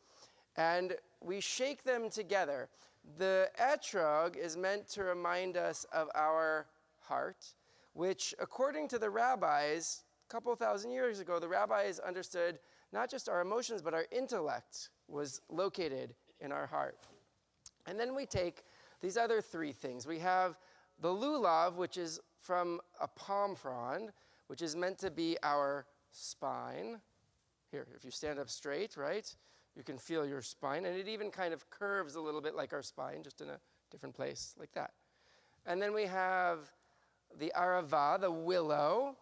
and we shake them together. The etrog is meant to remind us of our heart, which, according to the rabbis, a couple thousand years ago, the rabbis understood not just our emotions, but our intellect was located in our heart. And then we take these other 3 things. We have the lulav, which is from a palm frond, which is meant to be our spine. Here, if you stand up straight, right, you can feel your spine. And it even kind of curves a little bit like our spine, just in a different place, like that. And then we have the arava, the willow,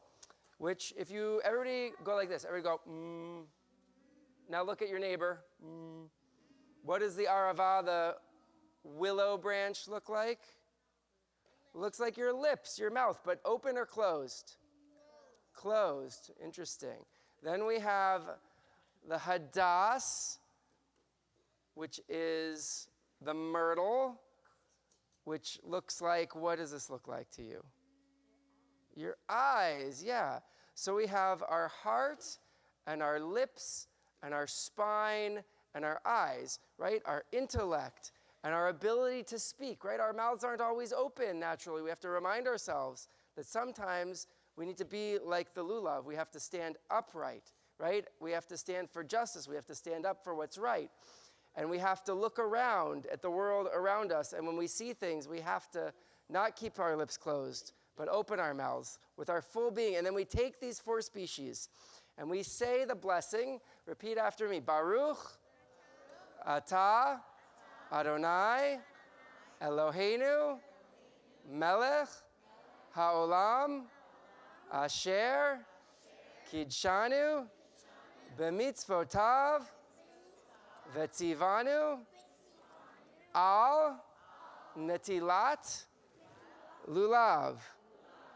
which everybody go like this. Everybody go, mm. Now look at your neighbor. Mm. What does the arava, the willow branch, look like? Looks like your lips, your mouth, but open or closed? Closed. Interesting. Then we have the hadas, which is the myrtle, which looks like, what does this look like to you? Your eyes, yeah. So we have our heart and our lips and our spine and our eyes, right? Our intellect and our ability to speak, right? Our mouths aren't always open naturally. We have to remind ourselves that sometimes we need to be like the lulav. We have to stand upright, right? We have to stand for justice. We have to stand up for what's right. And we have to look around at the world around us. And when we see things, we have to not keep our lips closed, but open our mouths with our full being. And then we take these 4 species and we say the blessing. Repeat after me. Baruch atah Adonai Eloheinu melech haolam asher kidshanu b'mitzvotav v'tzivanu al netilat lulav.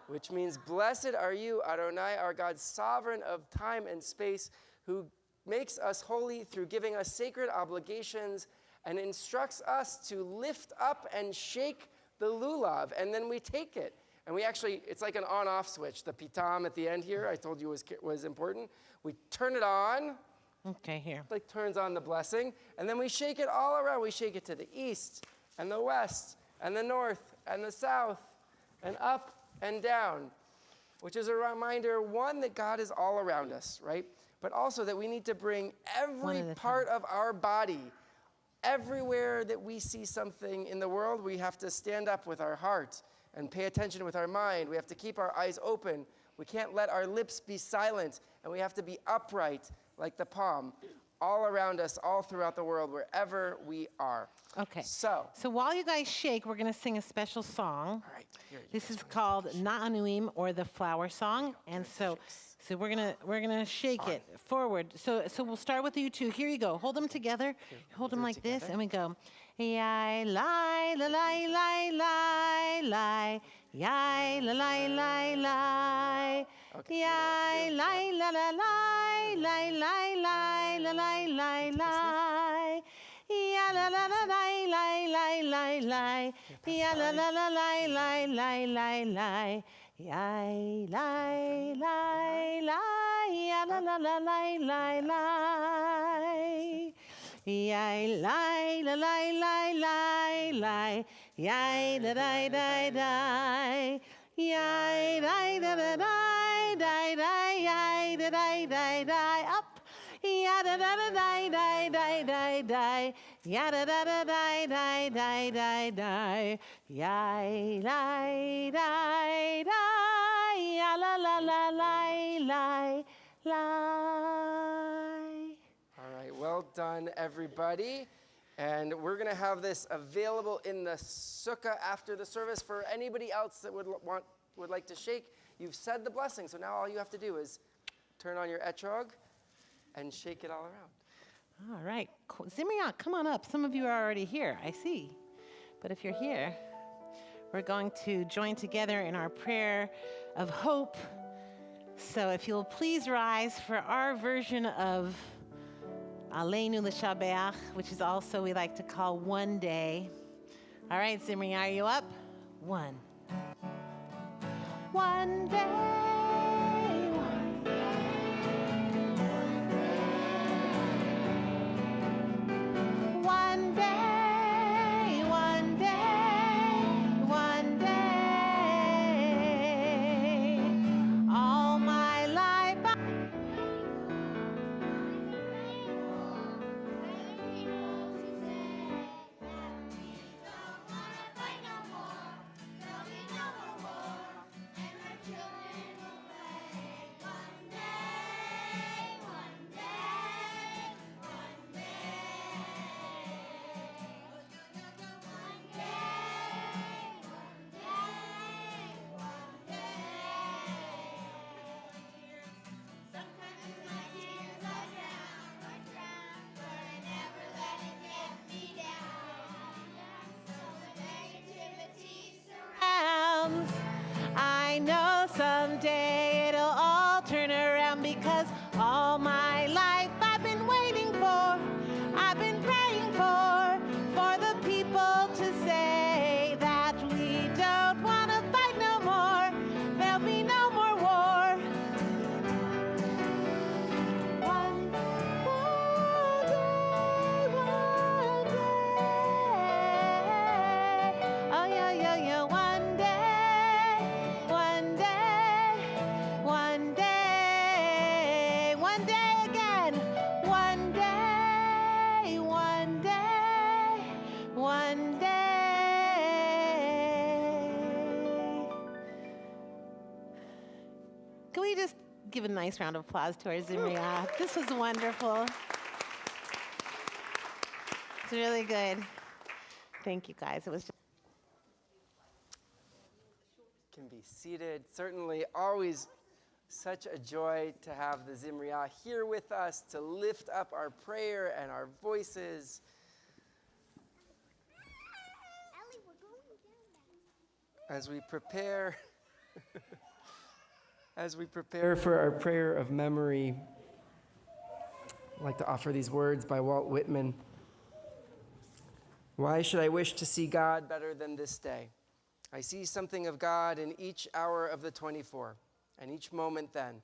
which means, blessed are you, Adonai, our God, sovereign of time and space, who makes us holy through giving us sacred obligations and instructs us to lift up and shake the lulav. And then we take it. And we actually, it's like an on-off switch. The pitam at the end here, I told you was important. We turn it on. Okay, here. Like turns on the blessing. And then we shake it all around. We shake it to the east and the west and the north and the south and up and down, which is a reminder, one, that God is all around us, right? But also that we need to bring every part of our body, everywhere that we see something in the world, we have to stand up with our heart and pay attention with our mind. We have to keep our eyes open. We can't let our lips be silent, and we have to be upright like the palm, all around us, all throughout the world, wherever we are. Okay. So while you guys shake, we're going to sing a special song. all right, here, This is called Na'anuim, or the flower song. And so we're gonna shake it forward. So we'll start with you two. Here you go. Hold them together. Hold them like this, and we go. Yai lai la lai lai lai lai. Yai la lai lai lai. Yai lai la la lai lai lai lai la lai lai lai. Ya la la la lai lai lai lai lai. Ya la la la lai lai lai lai lai. Yai lai lai lai. Ya la la la lai lai lai. Yai lai la lai lai lai lai. Yai da dai dai dai. Yai dai da da dai dai dai. Yai da dai dai dai. Up. Ya da da da dai dai dai dai dai. Ya da da da dai dai dai dai dai. Yai lai dai dai. Ya la la la lai lai lai. All right, well done, everybody. And we're going to have this available in the sukkah after the service for anybody else that would like to shake. You've said the blessing, so now all you have to do is turn on your etrog and shake it all around. All right. Cool. Zimriah, come on up. Some of you are already here, I see. But if you're here, we're going to join together in our prayer of hope. So if you'll please rise for our version of Aleinu L'Shabeach, which is also we like to call one day. All right, Zimriah, are you up? One. One day. One day, one day, one day, all my life. I know someday it'll all turn around because all my life I've been waiting for, I've been praying for the people to say that we don't want to fight no more, there'll be no more war. One day, oh yeah, yeah, yeah, one day. Can we just give a nice round of applause to our Zimriah? This was wonderful. It's really good. Thank you, guys. It was just Can be seated. Certainly always such a joy to have the Zimriah here with us to lift up our prayer and our voices. As we prepare As we prepare for our prayer of memory, I'd like to offer these words by Walt Whitman. Why should I wish to see God better than this day? I see something of God in each hour of the 24, and each moment then.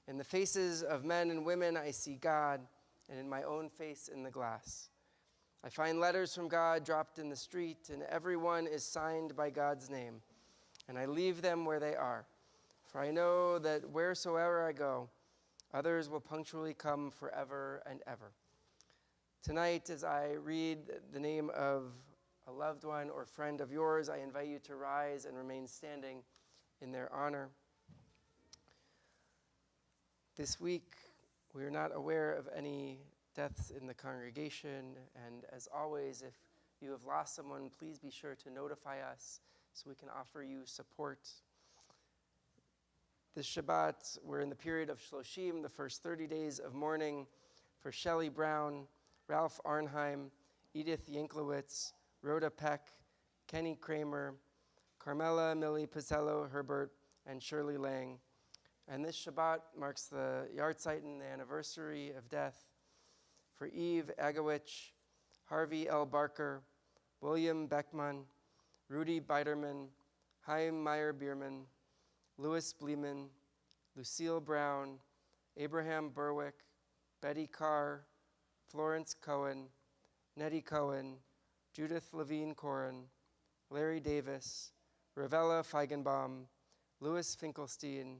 In the faces of men and women, I see God, and in my own face in the glass. I find letters from God dropped in the street, and every one is signed by God's name. And I leave them where they are. For I know that wheresoever I go, others will punctually come forever and ever. Tonight, as I read the name of a loved one or friend of yours, I invite you to rise and remain standing in their honor. This week, we are not aware of any deaths in the congregation, and as always, if you have lost someone, please be sure to notify us so we can offer you support. This Shabbat, we're in the period of Shloshim, the first 30 days of mourning for Shelley Brown, Ralph Arnheim, Edith Yanklowitz, Rhoda Peck, Kenny Kramer, Carmela Millie Pizzello Herbert, and Shirley Lang. And this Shabbat marks the yahrzeit and the anniversary of death for Eve Agowich, Harvey L. Barker, William Beckman, Rudy Biderman, Chaim Meyer Bierman, Louis Bleeman, Lucille Brown, Abraham Berwick, Betty Carr, Florence Cohen, Nettie Cohen, Judith Levine Corin, Larry Davis, Ravella Feigenbaum, Louis Finkelstein,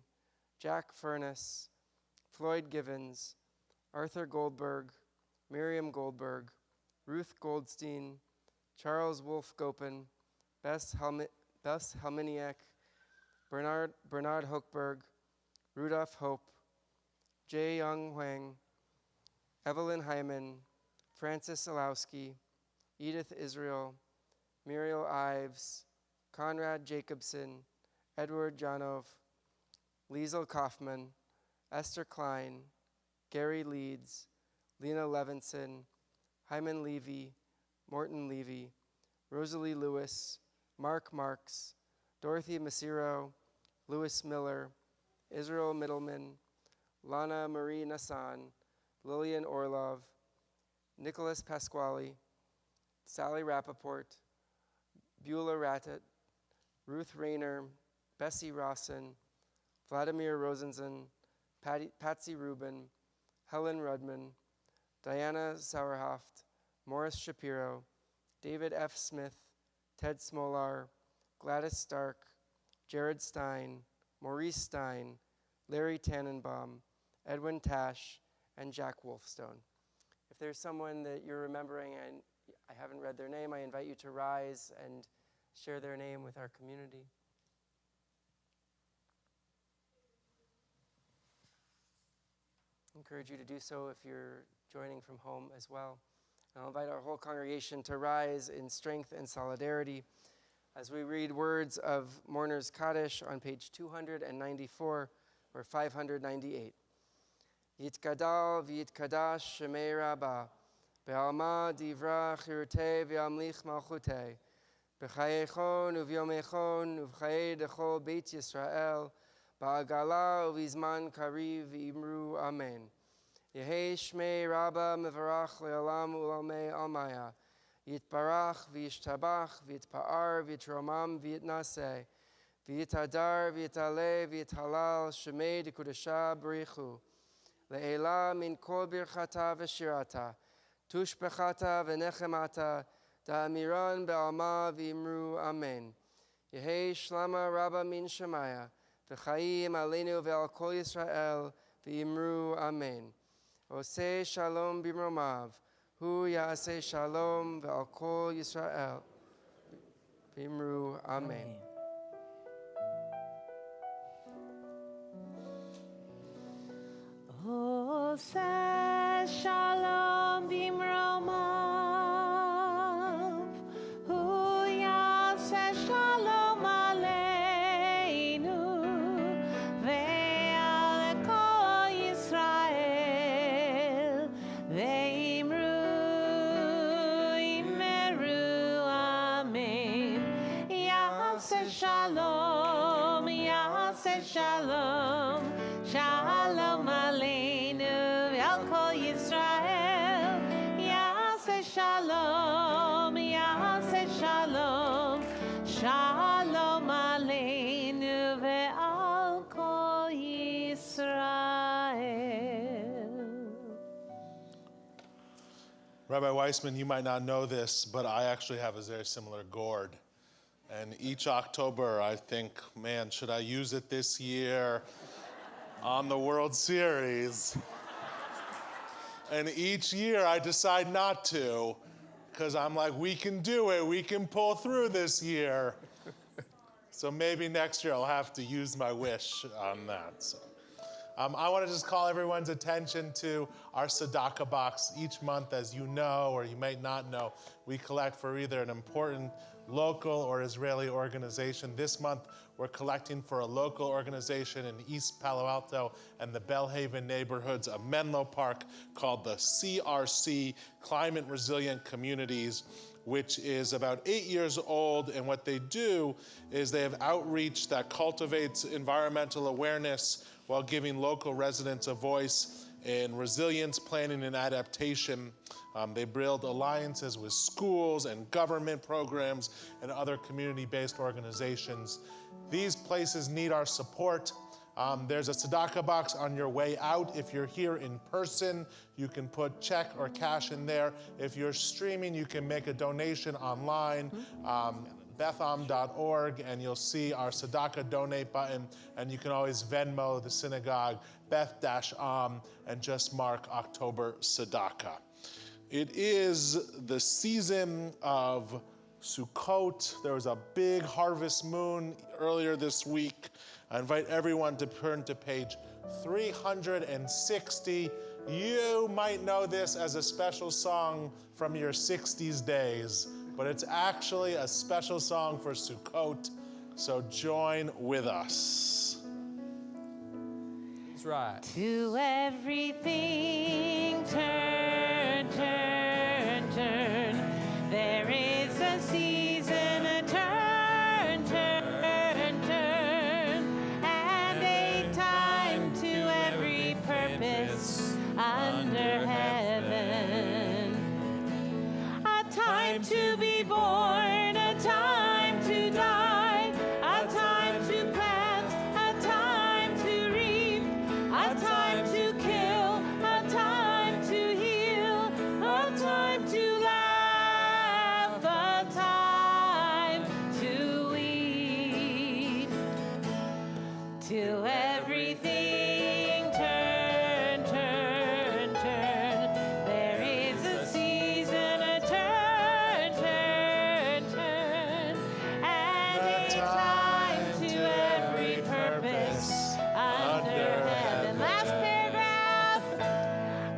Jack Furness, Floyd Givens, Arthur Goldberg, Miriam Goldberg, Ruth Goldstein, Charles Wolf Gopin, Bess Helminiak, Bernard Hochberg, Rudolph Hope, Jae Young Hwang, Evelyn Hyman, Francis Olowski, Edith Israel, Muriel Ives, Conrad Jacobson, Edward Janov, Liesel Kaufman, Esther Klein, Gary Leeds, Lena Levinson, Hyman Levy, Morton Levy, Rosalie Lewis, Mark Marks, Dorothy Masiro, Louis Miller, Israel Middleman, Lana Marie Nassan, Lillian Orlov, Nicholas Pasquale, Sally Rappaport, Beulah Rattet, Ruth Rayner, Bessie Rawson, Vladimir Rosenzen, Patsy Rubin, Helen Rudman, Diana Sauerhaft, Morris Shapiro, David F. Smith, Ted Smolar, Gladys Stark, Jared Stein, Maurice Stein, Larry Tannenbaum, Edwin Tash, and Jack Wolfstone. If there's someone that you're remembering and I haven't read their name, I invite you to rise and share their name with our community. I encourage you to do so if you're joining from home as well. And I'll invite our whole congregation to rise in strength and solidarity as we read words of Mourner's Kaddish on page 294 or 598. Yitgadal v'yitkadash shemei Rabbah, be'alma divra chirutei v'amlich malchutei, b'chayechon uvyomechon uv'chayei dechol Beit Yisrael, ba'agala uv'izman kariv v'imru amen. Yehei shmei Rabbah mevarach le'olam u'lamei almaya, yitbarach v'yishtabach v'yitpa'ar v'yitromam v'yitnaseh, v'yitadar v'yitaleh v'yithalal shemei dekudasha b'richu. Le'ela min kol birchata v'shirata, tushbechata v'nechemata, da'amiran be'alma v'imru amen. Yehei shlama Rabbah min shemaya, v'chaim aleinu ve'al kol Yisrael, v'imru amen. Oseh shalom b'mromav, hu ya'aseh shalom ve'al kol Yisrael, v'imru amen. Oseh shalom b'mromav, hu ya'aseh shalom aleinu, ve'al kol Yisrael, ve'imru amen. Ya'aseh shalom, shalom, shalom aleinu ve'al kol Yisrael. Yaseh shalom, shalom aleinu ve'al kol Yisrael. Rabbi Weissman, you might not know this, but I actually have a very similar gourd. And each October, I think, man, should I use it this year on the World Series? And each year, I decide not to, because I'm like, we can do it. We can pull through this year. So maybe next year, I'll have to use my wish on that. So. I want to just call everyone's attention to our tzedakah box. Each month, as you know, or you may not know, we collect for either an important local or Israeli organization. This month, we're collecting for a local organization in East Palo Alto and the Bellhaven neighborhoods of Menlo Park called the CRC, Climate Resilient Communities, which is about 8 years old. And what they do is they have outreach that cultivates environmental awareness while giving local residents a voice in resilience planning and adaptation. They build alliances with schools and government programs and other community-based organizations. These places need our support. There's a tzedakah box on your way out. If you're here in person, you can put check or cash in there. If you're streaming, you can make a donation online. Betham.org, and you'll see our tzedakah donate button, and you can always Venmo the synagogue, Beth-Am, and just mark October tzedakah. It is the season of Sukkot. There was a big harvest moon earlier this week. I invite everyone to turn to page 360. You might know this as a special song from your 60s days, but it's actually a special song for Sukkot, so join with us. That's right. To everything turn, turn, turn. There is a season, a turn, turn, turn. And a time to every purpose under heaven. A time to be born, a time to die, a time to plant, a time to reap, a time to kill, a time to heal, a time to laugh, a time to weep. Till everything turn, turn, turn. There is a season, a turn, turn, turn. And a time to every purpose under heaven. Last paragraph.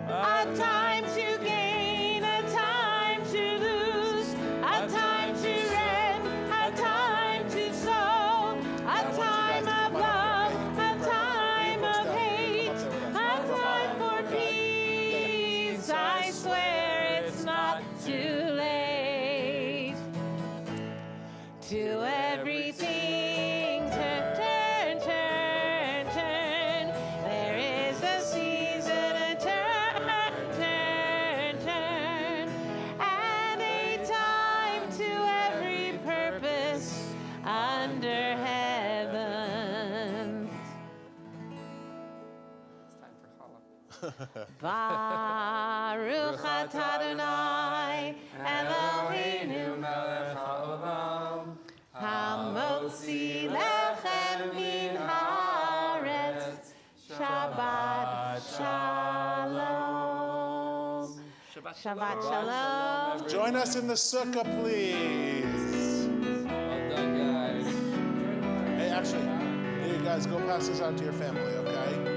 A time to gain, a time to lose, a time to rend, a time to sow, a time of love, a time of hate, a time for peace. I swear it's not too late. To everything turn, turn, turn, turn. There is a season, a turn, turn, turn. And a time to every purpose under heaven. It's time for challah. Baruch atah Adonai Eloheinu melech haolam hamotzi lechem min haaretz. Shabbat shalom. Shabbat shalom. Join us in the sukkah, please. Well done, guys. Hey, actually, here you guys, go pass this out to your family, okay?